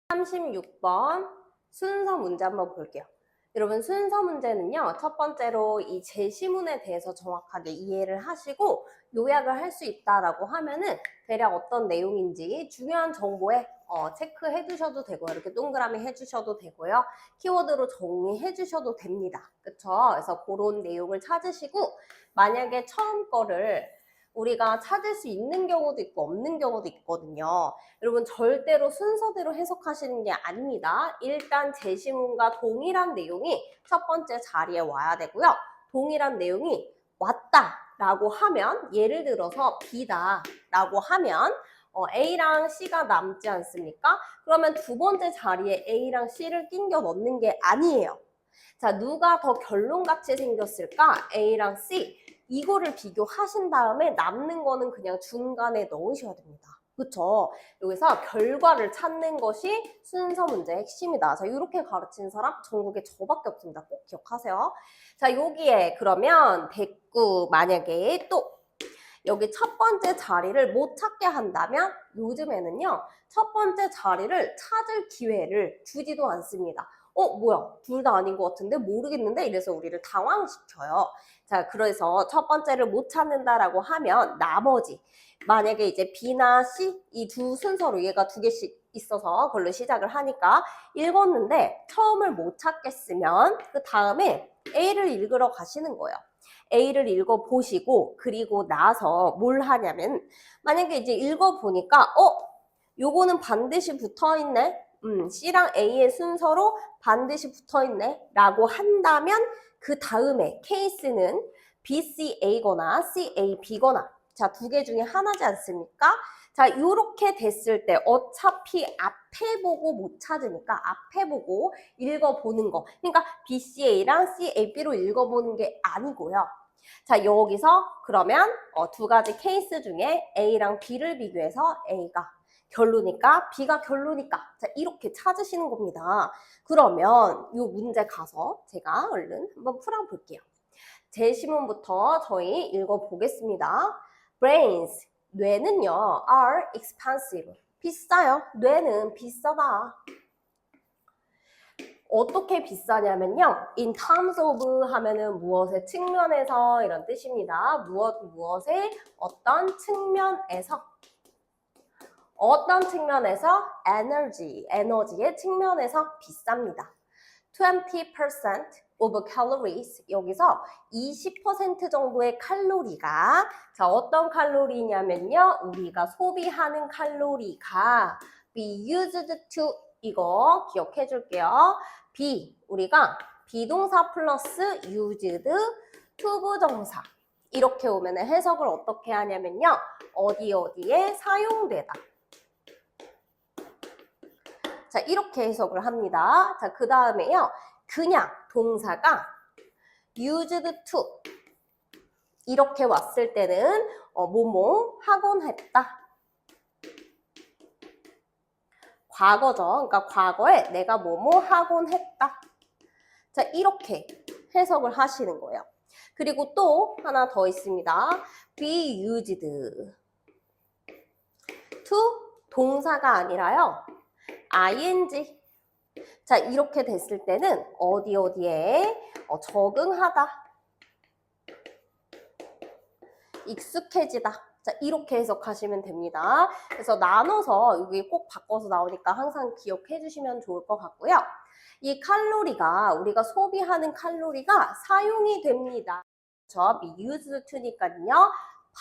36번 순서 문제 한번 볼게요. 여러분 순서 문제는요. 첫 번째로 이 제시문에 대해서 정확하게 이해를 하시고 요약을 할 수 있다라고 하면은 대략 어떤 내용인지 중요한 정보에 체크해 주셔도 되고요. 이렇게 동그라미 해 주셔도 되고요. 키워드로 정리해 주셔도 됩니다. 그쵸? 그래서 그런 내용을 찾으시고 만약에 처음 거를 우리가 찾을 수 있는 경우도 있고 없는 경우도 있거든요. 여러분 절대로 순서대로 해석하시는 게 아닙니다. 일단 제시문과 동일한 내용이 첫 번째 자리에 와야 되고요. 동일한 내용이 왔다라고 하면 예를 들어서 B다라고 하면 A랑 C가 남지 않습니까? 그러면 두 번째 자리에 A랑 C를 끼겨 넣는 게 아니에요. 자, 누가 더 결론같이 생겼을까? A랑 C. 이거를 비교하신 다음에 남는 거는 그냥 중간에 넣으셔야 됩니다. 그쵸? 여기서 결과를 찾는 것이 순서 문제의 핵심이다. 자, 이렇게 가르치는 사람 전국에 저밖에 없습니다. 꼭 기억하세요. 자, 여기에 그러면 대꾸 만약에 또 여기 첫 번째 자리를 못 찾게 한다면 요즘에는요. 첫 번째 자리를 찾을 기회를 주지도 않습니다. 뭐야 둘 다 아닌 것 같은데 모르겠는데 이래서 우리를 당황시켜요. 자, 그래서 첫 번째를 못 찾는다라고 하면 나머지 만약에 이제 B나 C 이 두 순서로 얘가 두 개씩 있어서 그걸로 시작을 하니까 읽었는데 처음을 못 찾겠으면 그 다음에 A를 읽으러 가시는 거예요. A를 읽어보시고 그리고 나서 뭘 하냐면 만약에 이제 읽어보니까 요거는 반드시 붙어있네. C랑 A의 순서로 반드시 붙어있네 라고 한다면 그 다음에 케이스는 B, C, A거나 C, A, B거나 자, 두 개 중에 하나지 않습니까? 자, 요렇게 됐을 때 어차피 앞에 보고 못 찾으니까 앞에 보고 읽어보는 거. 그러니까 B, C, A랑 C, A, B로 읽어보는 게 아니고요. 자, 여기서 그러면 두 가지 케이스 중에 A랑 B를 비교해서 A가 결론이니까 B가 결론이니까 자, 이렇게 찾으시는 겁니다. 그러면 이 문제 가서 제가 얼른 한번 풀어볼게요. 제시문부터 저희 읽어보겠습니다. Brains, 뇌는요, are expensive, 비싸요. 뇌는 비싸다. 어떻게 비싸냐면요. in terms of 하면은 무엇의 측면에서 이런 뜻입니다. 무엇의 어떤 측면에서 에너지의 측면에서 비쌉니다. 20% of calories 여기서 20% 정도의 칼로리가 자 어떤 칼로리냐면요. 우리가 소비하는 칼로리가 be used to 이거 기억해 줄게요. be 우리가 비동사 플러스 used to 부정사 이렇게 오면 해석을 어떻게 하냐면요. 어디에 사용되다. 자, 이렇게 해석을 합니다. 자, 그 다음에요. 그냥 동사가 used to 이렇게 왔을 때는 뭐뭐 하곤 했다. 과거죠. 그러니까 과거에 내가 뭐뭐 하곤 했다. 자, 이렇게 해석을 하시는 거예요. 그리고 또 하나 더 있습니다. be used to 동사가 아니라요. ing 자, 이렇게 됐을 때는 어디에 적응하다, 익숙해지다. 자, 이렇게 해석하시면 됩니다. 그래서 나눠서 여기 꼭 바꿔서 나오니까 항상 기억해 주시면 좋을 것 같고요. 이 칼로리가 우리가 소비하는 칼로리가 사용이 됩니다. 그렇죠? be used to니까요.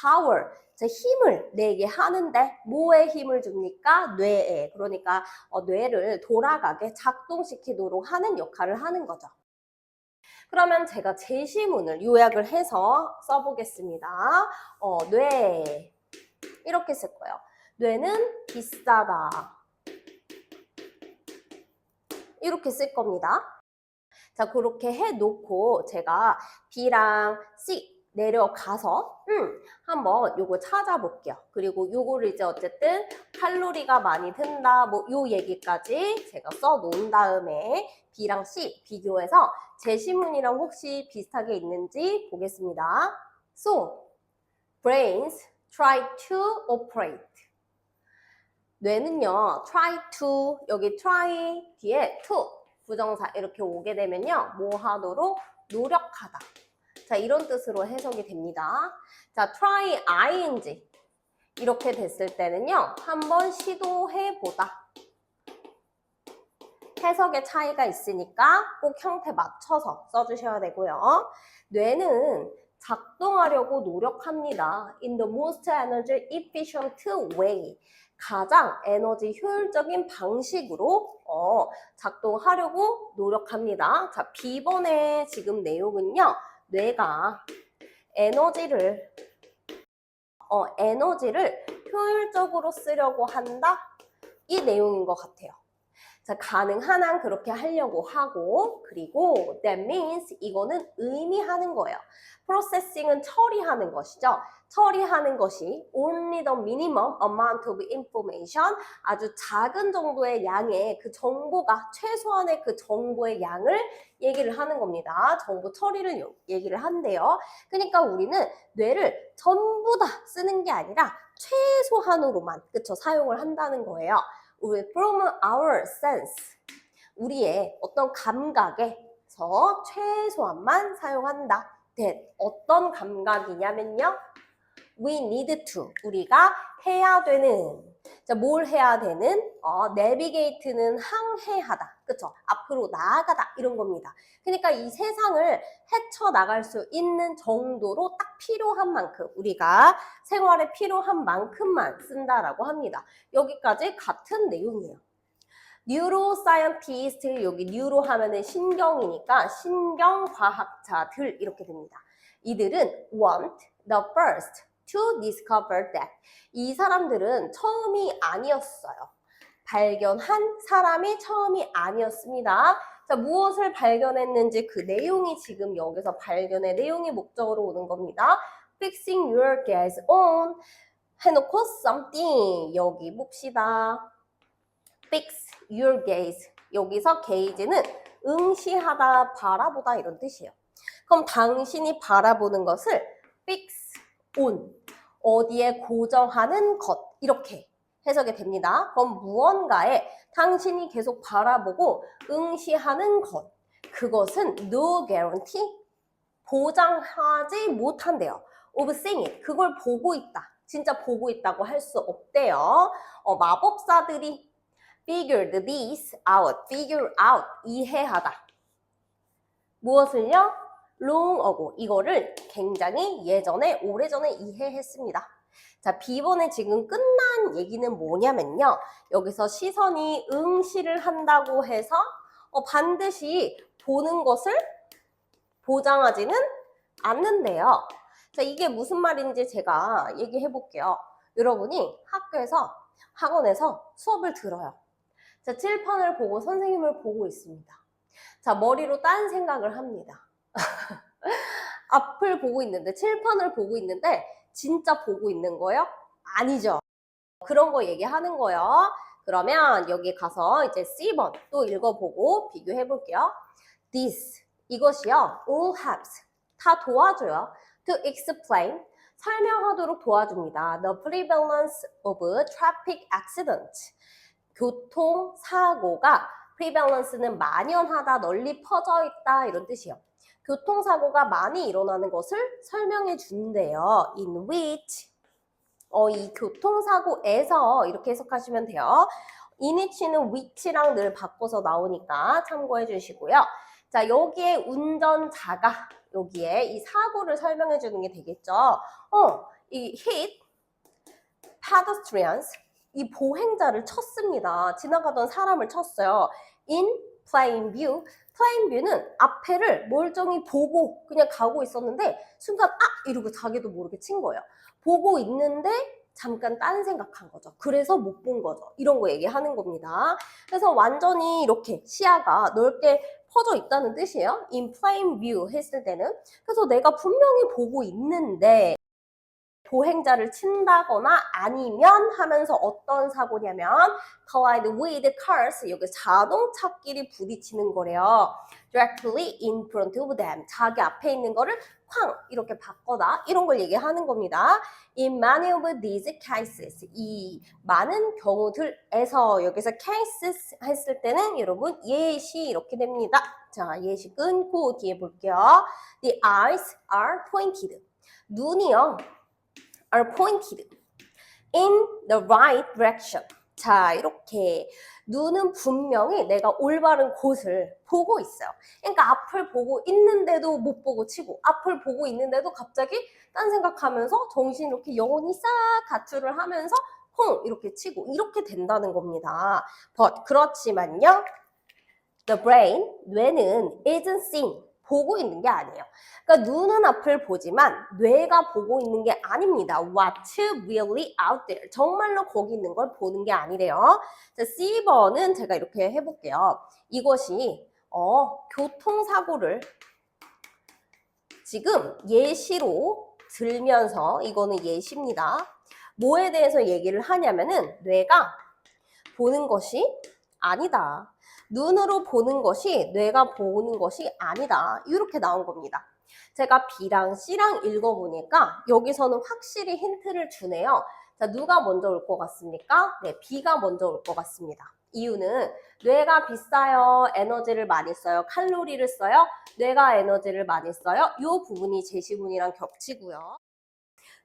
power, 자, 힘을 내게 하는데 뭐에 힘을 줍니까? 뇌에. 그러니까 뇌를 돌아가게 작동시키도록 하는 역할을 하는 거죠. 그러면 제가 제시문을 요약을 해서 써보겠습니다. 뇌 이렇게 쓸 거예요. 뇌는 비싸다. 이렇게 쓸 겁니다. 자, 그렇게 해놓고 제가 B랑 C 내려가서 한번 요거 찾아볼게요. 그리고 요거를 이제 어쨌든 칼로리가 많이 든다 뭐 요 얘기까지 제가 써놓은 다음에 B랑 C 비교해서 제시문이랑 혹시 비슷하게 있는지 보겠습니다. So, brains try to operate. 뇌는요, try to, 여기 try 뒤에 to, 부정사 이렇게 오게 되면요, 뭐 하도록? 노력하다. 자, 이런 뜻으로 해석이 됩니다. 자, try ing. 이렇게 됐을 때는요, 한번 시도해보다. 해석의 차이가 있으니까 꼭 형태 맞춰서 써주셔야 되고요. 뇌는 작동하려고 노력합니다. In the most energy efficient way. 가장 에너지 효율적인 방식으로 작동하려고 노력합니다. 자, B번의 지금 내용은요. 뇌가 에너지를 효율적으로 쓰려고 한다. 이 내용인 것 같아요. 자, 가능한 한 그렇게 하려고 하고, 그리고 that means 이거는 의미하는 거예요. processing은 처리하는 것이죠. 처리하는 것이 only the minimum amount of information, 아주 작은 정도의 양의 그 정보가, 최소한의 그 정보의 양을 얘기를 하는 겁니다. 정보 처리를 얘기를 한대요. 그러니까 우리는 뇌를 전부 다 쓰는 게 아니라 최소한으로만, 그쵸, 사용을 한다는 거예요. From our sense, 우리의 어떤 감각에서 최소한만 사용한다. That, 어떤 감각이냐면요, we need to, 우리가 해야 되는. 자, 뭘 해야 되는? navigate는 항해하다. 그쵸? 앞으로 나아가다. 이런 겁니다. 그러니까 이 세상을 헤쳐나갈 수 있는 정도로 딱 필요한 만큼, 우리가 생활에 필요한 만큼만 쓴다라고 합니다. 여기까지 같은 내용이에요. 뉴로사이언티스트, 여기 뉴로 하면은 신경이니까 신경과학자들 이렇게 됩니다. 이들은 want the first to discover that. 이 사람들은 처음이 아니었어요. 발견한 사람이 처음이 아니었습니다. 자, 무엇을 발견했는지 그 내용이 지금 여기서 발견의 내용이 목적으로 오는 겁니다. Fixing your gaze on, 해놓고 something, 여기 봅시다. Fix your gaze, 여기서 gaze는 응시하다, 바라보다 이런 뜻이에요. 그럼 당신이 바라보는 것을 fix on, 어디에 고정하는 것, 이렇게 해석이 됩니다. 그럼 무언가에 당신이 계속 바라보고 응시하는 것, 그것은 no guarantee, 보장하지 못한대요. of seeing it, 그걸 보고 있다, 진짜 보고 있다고 할 수 없대요. 마법사들이 figure this out, figure out, 이해하다. 무엇을요? long ago, 이거를 굉장히 예전에, 오래전에 이해했습니다. 자, B번에 지금 끝난 얘기는 뭐냐면요. 여기서 시선이 응시를 한다고 해서 반드시 보는 것을 보장하지는 않는데요. 자, 이게 무슨 말인지 제가 얘기해 볼게요. 여러분이 학교에서, 학원에서 수업을 들어요. 자, 칠판을 보고 선생님을 보고 있습니다. 자, 머리로 딴 생각을 합니다. 앞을 보고 있는데, 칠판을 보고 있는데 진짜 보고 있는 거예요? 아니죠. 그런 거 얘기하는 거예요. 그러면 여기 가서 이제 C번 또 읽어보고 비교해 볼게요. This, 이것이요, all helps, 다 도와줘요. To explain, 설명하도록 도와줍니다. The prevalence of traffic accidents, 교통사고가, prevalence는 만연하다, 널리 퍼져 있다 이런 뜻이에요. 교통사고가 많이 일어나는 것을 설명해 준대요. In which, 이 교통사고에서 이렇게 해석하시면 돼요. in which는 which랑 늘 바꿔서 나오니까 참고해 주시고요. 자, 여기에 운전자가, 여기에 이 사고를 설명해 주는 게 되겠죠. 이 hit pedestrians, 이 보행자를 쳤습니다. 지나가던 사람을 쳤어요. In plain view, plain view는 앞에를 멀쩡히 보고 그냥 가고 있었는데 순간 이러고 자기도 모르게 친 거예요. 보고 있는데 잠깐 딴 생각한 거죠. 그래서 못 본 거죠. 이런 거 얘기하는 겁니다. 그래서 완전히 이렇게 시야가 넓게 퍼져 있다는 뜻이에요. In plain view 했을 때는. 그래서 내가 분명히 보고 있는데 보행자를 친다거나 아니면 하면서 어떤 사고냐면 collide with cars, 여기 자동차끼리 부딪히는 거래요. directly in front of them, 자기 앞에 있는 거를 쾅 이렇게 바꿔다, 이런 걸 얘기하는 겁니다. In many of these cases, 이 많은 경우들에서, 여기서 cases 했을 때는 여러분 예시 이렇게 됩니다. 자, 예시 끊고 뒤에 볼게요. The eyes are pointed. 눈이요, are pointed in the right direction. 자, 이렇게 눈은 분명히 내가 올바른 곳을 보고 있어요. 그러니까 앞을 보고 있는데도 못 보고 치고, 앞을 보고 있는데도 갑자기 딴 생각하면서 정신 이렇게 영혼이 싹 가출을 하면서 콩 이렇게 치고, 이렇게 된다는 겁니다. But 그렇지만요, the brain, 뇌는 isn't seeing, 보고 있는 게 아니에요. 그러니까 눈은 앞을 보지만 뇌가 보고 있는 게 아닙니다. What's really out there, 정말로 거기 있는 걸 보는 게 아니래요. 자, C번은 제가 이렇게 해볼게요. 이것이 교통사고를 지금 예시로 들면서, 이거는 예시입니다. 뭐에 대해서 얘기를 하냐면은 뇌가 보는 것이 아니다. 눈으로 보는 것이 뇌가 보는 것이 아니다. 이렇게 나온 겁니다. 제가 B랑 C랑 읽어보니까 여기서는 확실히 힌트를 주네요. 자, 누가 먼저 올 것 같습니까? 네, B가 먼저 올 것 같습니다. 이유는 뇌가 비싸요, 에너지를 많이 써요, 칼로리를 써요, 뇌가 에너지를 많이 써요. 이 부분이 제시문이랑 겹치고요.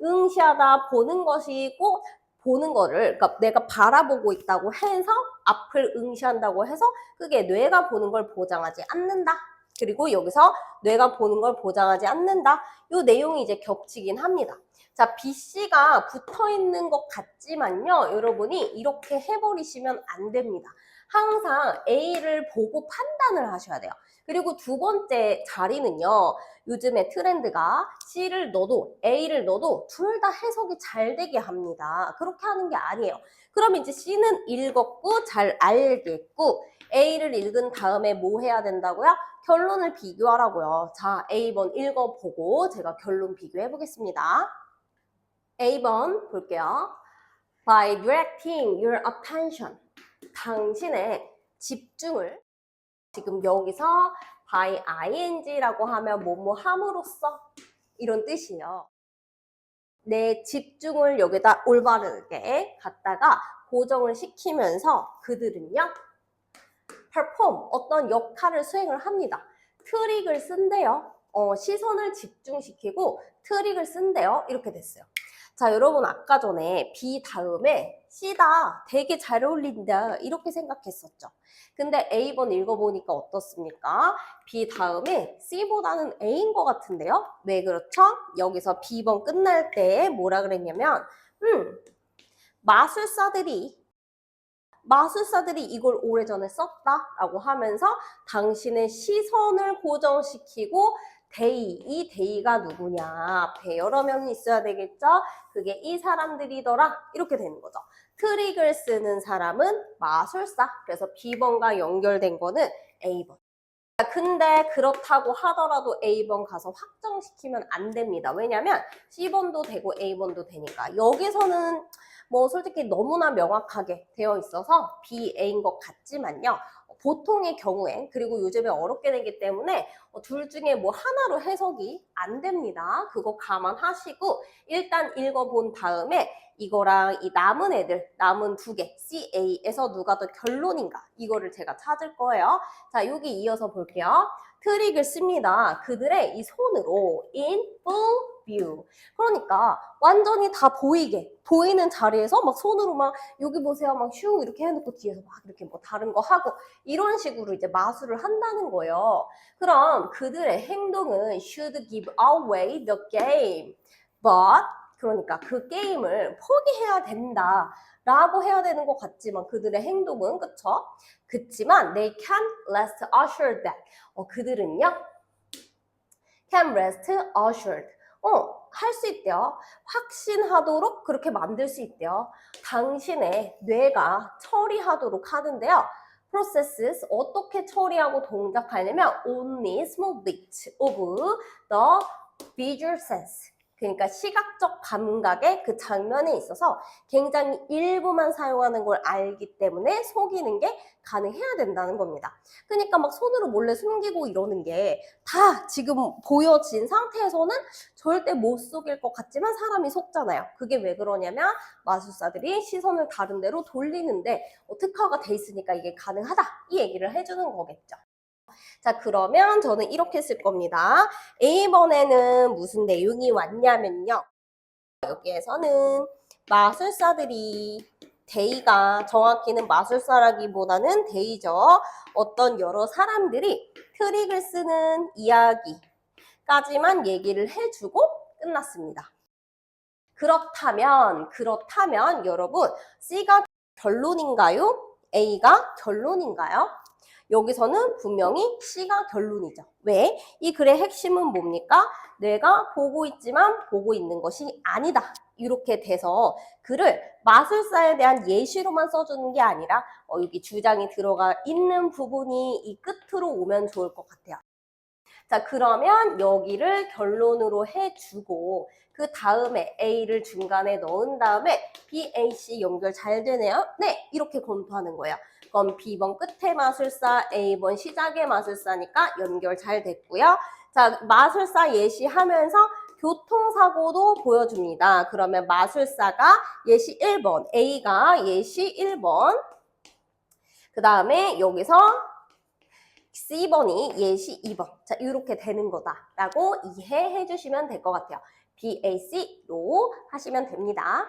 응시하다, 보는 것이고, 보는 거를, 그러니까 내가 바라보고 있다고 해서 앞을 응시한다고 해서 그게 뇌가 보는 걸 보장하지 않는다. 그리고 여기서 뇌가 보는 걸 보장하지 않는다. 이 내용이 이제 겹치긴 합니다. 자, B, C가 붙어 있는 것 같지만요, 여러분이 이렇게 해버리시면 안 됩니다. 항상 A를 보고 판단을 하셔야 돼요. 그리고 두 번째 자리는요, 요즘에 트렌드가 C를 넣어도 A를 넣어도 둘 다 해석이 잘 되게 합니다. 그렇게 하는 게 아니에요. 그럼 이제 C는 읽었고 잘 알겠고, A를 읽은 다음에 뭐 해야 된다고요? 결론을 비교하라고요. 자, A번 읽어보고 제가 결론 비교해 보겠습니다. A번 볼게요. By directing your attention, 당신의 집중을, 지금 여기서 by ing라고 하면 뭐뭐 함으로써 이런 뜻이에요. 내 집중을 여기다 올바르게 갖다가 고정을 시키면서 그들은요, perform, 어떤 역할을 수행을 합니다. 트릭을 쓴대요. 시선을 집중시키고 트릭을 쓴대요. 이렇게 됐어요. 자, 여러분 아까 전에 B 다음에 C다, 되게 잘 어울린다, 이렇게 생각했었죠. 근데 A번 읽어보니까 어떻습니까? B 다음에 C보다는 A인 것 같은데요? 왜 그렇죠? 여기서 B번 끝날 때 뭐라 그랬냐면 마술사들이 이걸 오래전에 썼다라고 하면서 당신의 시선을 고정시키고 이 데이가 누구냐, 앞에 여러 명이 있어야 되겠죠? 그게 이 사람들이더라, 이렇게 되는 거죠. 트릭을 쓰는 사람은 마술사, 그래서 B번과 연결된 거는 A번. 근데 그렇다고 하더라도 A번 가서 확정시키면 안 됩니다. 왜냐면 C번도 되고 A번도 되니까. 여기서는 뭐 솔직히 너무나 명확하게 되어 있어서 B, A인 것 같지만요. 보통의 경우엔, 그리고 요즘에 어렵게 되기 때문에 둘 중에 뭐 하나로 해석이 안 됩니다. 그거 감안하시고 일단 읽어본 다음에 이거랑 이 남은 애들, 남은 두 개, C, A에서 누가 더 결론인가, 이거를 제가 찾을 거예요. 자, 여기 이어서 볼게요. 트릭을 씁니다. 그들의 이 손으로 in full view. 그러니까 완전히 다 보이게, 보이는 자리에서 막 손으로 막 여기 보세요, 막 슝 이렇게 해놓고 뒤에서 막 이렇게 뭐 다른 거 하고 이런 식으로 이제 마술을 한다는 거예요. 그럼 그들의 행동은 should give away the game, but, 그러니까 그 게임을 포기해야 된다 라고 해야 되는 것 같지만 그들의 행동은, 그쵸? 그치만 they can rest assured that, 그들은요 can rest assured, 할 수 있대요. 확신하도록 그렇게 만들 수 있대요. 당신의 뇌가 처리하도록 하는데요. processes, 어떻게 처리하고 동작하냐면 only small bits of the visual sense, 그러니까 시각적 감각의 그 장면에 있어서 굉장히 일부만 사용하는 걸 알기 때문에 속이는 게 가능해야 된다는 겁니다. 그러니까 막 손으로 몰래 숨기고 이러는 게 다 지금 보여진 상태에서는 절대 못 속일 것 같지만 사람이 속잖아요. 그게 왜 그러냐면 마술사들이 시선을 다른 데로 돌리는데 특화가 돼 있으니까 이게 가능하다. 이 얘기를 해주는 거겠죠. 자, 그러면 저는 이렇게 쓸 겁니다. A번에는 무슨 내용이 왔냐면요. 여기에서는 마술사들이 데이가 정확히는 마술사라기보다는 데이죠. 어떤 여러 사람들이 트릭을 쓰는 이야기까지만 얘기를 해주고 끝났습니다. 그렇다면 여러분 C가 결론인가요? A가 결론인가요? 여기서는 분명히 C가 결론이죠. 왜? 이 글의 핵심은 뭡니까? 내가 보고 있지만 보고 있는 것이 아니다. 이렇게 돼서 글을 마술사에 대한 예시로만 써주는 게 아니라 여기 주장이 들어가 있는 부분이 이 끝으로 오면 좋을 것 같아요. 자, 그러면 여기를 결론으로 해주고 그 다음에 A를 중간에 넣은 다음에 B, A, C 연결 잘 되네요? 네, 이렇게 검토하는 거예요. 그럼 B번 끝에 마술사, A번 시작의 마술사니까 연결 잘 됐고요. 자, 마술사 예시하면서 교통사고도 보여줍니다. 그러면 마술사가 예시 1번, A가 예시 1번, 그 다음에 여기서 C번이 예시 2번. 자, 이렇게 되는 거다라고 이해해 주시면 될 것 같아요. BAC로 하시면 됩니다.